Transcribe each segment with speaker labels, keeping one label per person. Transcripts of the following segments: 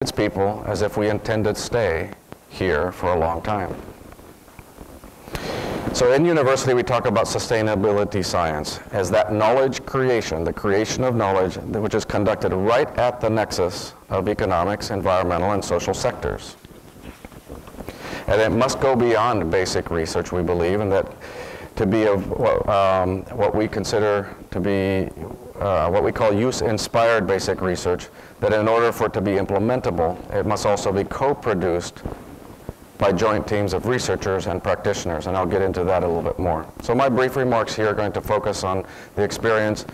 Speaker 1: its people as if we intend to stay here for a long time. So in university, we talk about sustainability science as that knowledge creation, the creation of knowledge, which is conducted right at the nexus of economics, environmental, and social sectors. And it must go beyond basic research, we believe, and that to be what we consider to be what we call use-inspired basic research, that in order for it to be implementable, it must also be co-produced by joint teams of researchers and practitioners, and I'll get into that a little bit more. So my brief remarks here are going to focus on the experience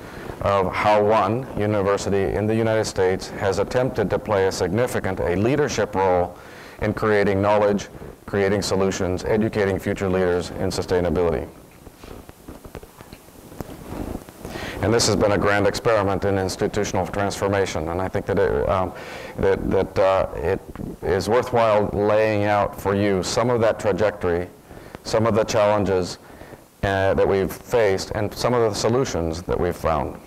Speaker 1: of how one university in the United States has attempted to play a leadership role in creating knowledge, creating solutions, educating future leaders in sustainability. And this has been a grand experiment in institutional transformation, and I think that it is worthwhile laying out for you some of that trajectory, some of the challenges that we've faced, and some of the solutions that we've found.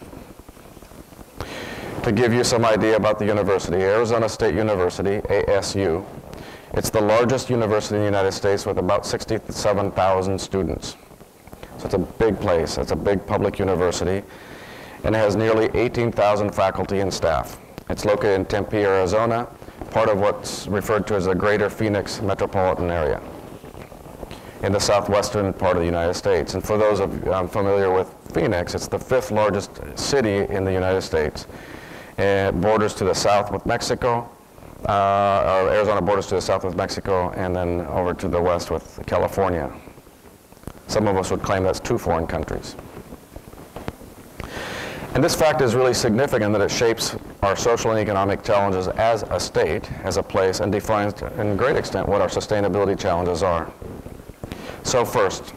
Speaker 1: To give you some idea about the university, Arizona State University, ASU, it's the largest university in the United States with about 67,000 students. So it's a big place. It's a big public university, and it has nearly 18,000 faculty and staff. It's located in Tempe, Arizona, part of what's referred to as the Greater Phoenix metropolitan area in the southwestern part of the United States. And for those of you familiar with Phoenix, it's the 5th largest city in the United States. It borders to the south with Mexico. Arizona borders to the south with Mexico, and then over to the west with California. Some of us would claim that's 2 foreign countries. And this fact is really significant that it shapes our social and economic challenges as a state, as a place, and defines in great extent what our sustainability challenges are. So first,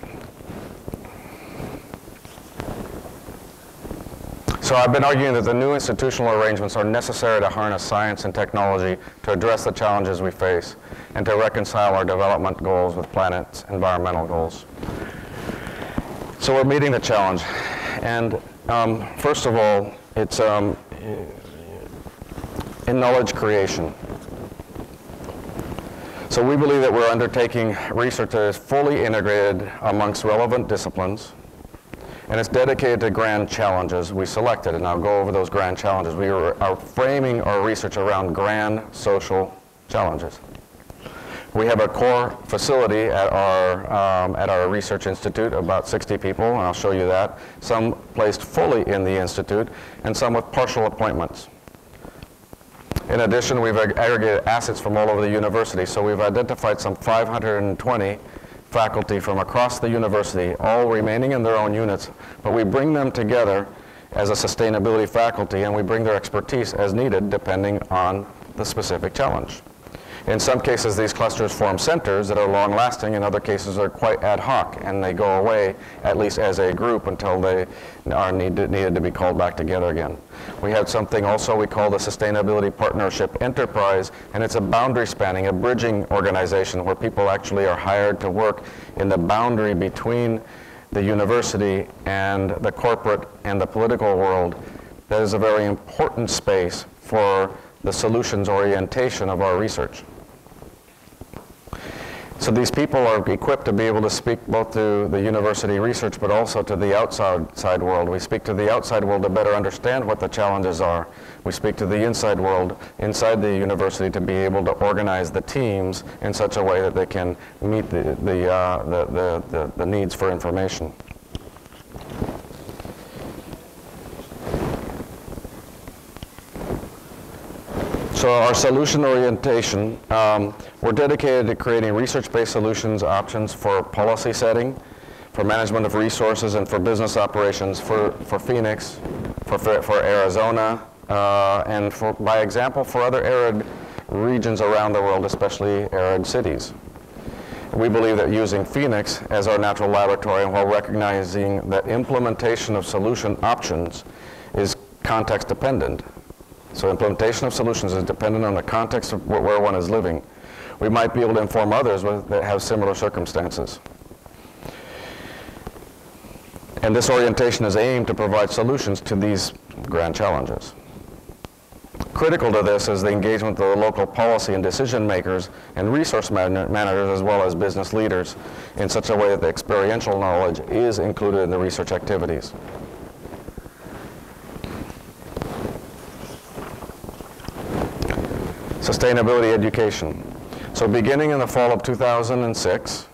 Speaker 1: I've been arguing that the new institutional arrangements are necessary to harness science and technology to address the challenges we face and to reconcile our development goals with planet's environmental goals. So we're meeting the challenge. And first of all, it's in knowledge creation. So we believe that we're undertaking research that is fully integrated amongst relevant disciplines, and it's dedicated to grand challenges we selected, and I'll go over those grand challenges. We are framing our research around grand social challenges. We have a core facility at our research institute, about 60 people, and I'll show you that. Some placed fully in the institute, and some with partial appointments. In addition, we've aggregated assets from all over the university, so we've identified some 520 faculty from across the university, all remaining in their own units, but we bring them together as a sustainability faculty, and we bring their expertise as needed depending on the specific challenge. In some cases, these clusters form centers that are long-lasting. In other cases, they're quite ad hoc, and they go away, at least as a group, until they are needed to be called back together again. We have something also we call the Sustainability Partnership Enterprise, and it's a boundary-spanning, a bridging organization where people actually are hired to work in the boundary between the university and the corporate and the political world. That is a very important space for the solutions orientation of our research. So these people are equipped to be able to speak both to the university research but also to the outside world. We speak to the outside world to better understand what the challenges are. We speak to the inside world, inside the university, to be able to organize the teams in such a way that they can meet the needs for information. So our solution orientation, we're dedicated to creating research-based solutions options for policy setting, for management of resources, and for business operations for Phoenix, for Arizona, and by example for other arid regions around the world, especially arid cities. We believe that using Phoenix as our natural laboratory, and while recognizing that implementation of solution options is context dependent. So implementation of solutions is dependent on the context of where one is living. We might be able to inform others that have similar circumstances. And this orientation is aimed to provide solutions to these grand challenges. Critical to this is the engagement of the local policy and decision makers and resource managers as well as business leaders in such a way that the experiential knowledge is included in the research activities. Sustainability education. So beginning in the fall of 2006,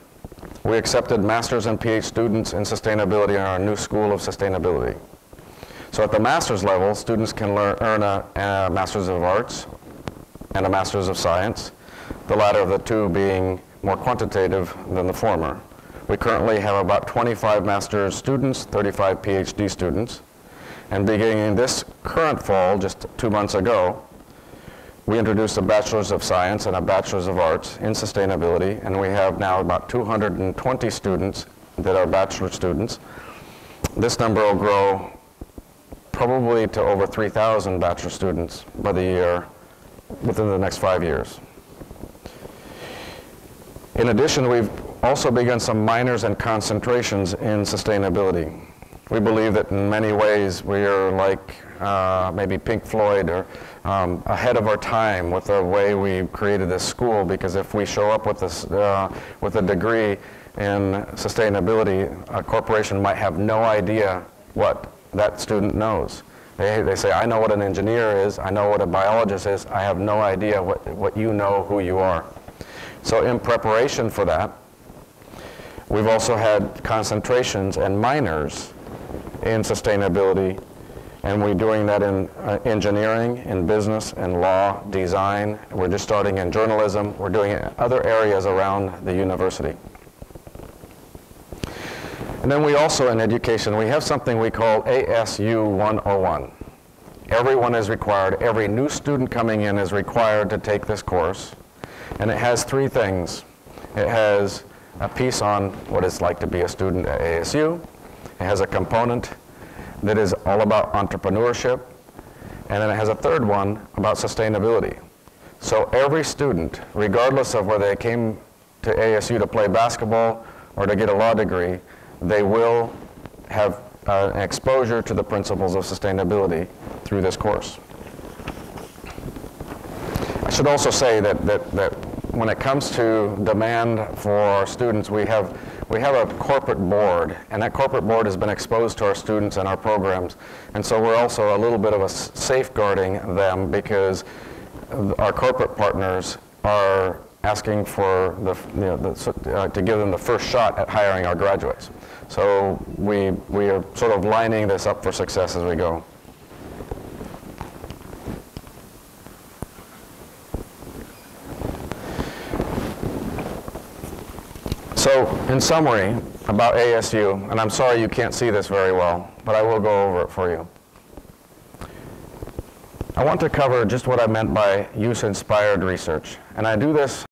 Speaker 1: we accepted master's and PhD students in sustainability in our new School of Sustainability. So at the master's level, students can earn a Master's of Arts and a Master's of Science, the latter of the two being more quantitative than the former. We currently have about 25 master's students, 35 PhD students, and beginning this current fall, just 2 months ago, we introduced a Bachelor's of Science and a Bachelor's of Arts in sustainability, and we have now about 220 students that are bachelor students. This number will grow probably to over 3,000 bachelor students by the year within the next 5 years. In addition, we've also begun some minors and concentrations in sustainability. We believe that in many ways we are like maybe Pink Floyd or ahead of our time with the way we created this school, because if we show up with this with a degree in sustainability, a corporation might have no idea what that student knows. They say, I know what an engineer is, I know what a biologist is, I have no idea what you know, who you are. So in preparation for that, we've also had concentrations and minors in sustainability, and we're doing that in engineering, in business, in law, design. We're just starting in journalism. We're doing it in other areas around the university. And then we also, in education, we have something we call ASU 101. Everyone is required, every new student coming in is required to take this course. And it has 3 things. It has a piece on what it's like to be a student at ASU. It has a component that is all about entrepreneurship. And then it has a third one about sustainability. So every student, regardless of whether they came to ASU to play basketball or to get a law degree, they will have an exposure to the principles of sustainability through this course. I should also say that when it comes to demand for our students, we have a corporate board, and that corporate board has been exposed to our students and our programs, and so we're also a little bit of a safeguarding them, because our corporate partners are asking for to give them the first shot at hiring our graduates. So we are sort of lining this up for success as we go. So in summary about ASU, and I'm sorry you can't see this very well, but I will go over it for you. I want to cover just what I meant by use-inspired research, and I do this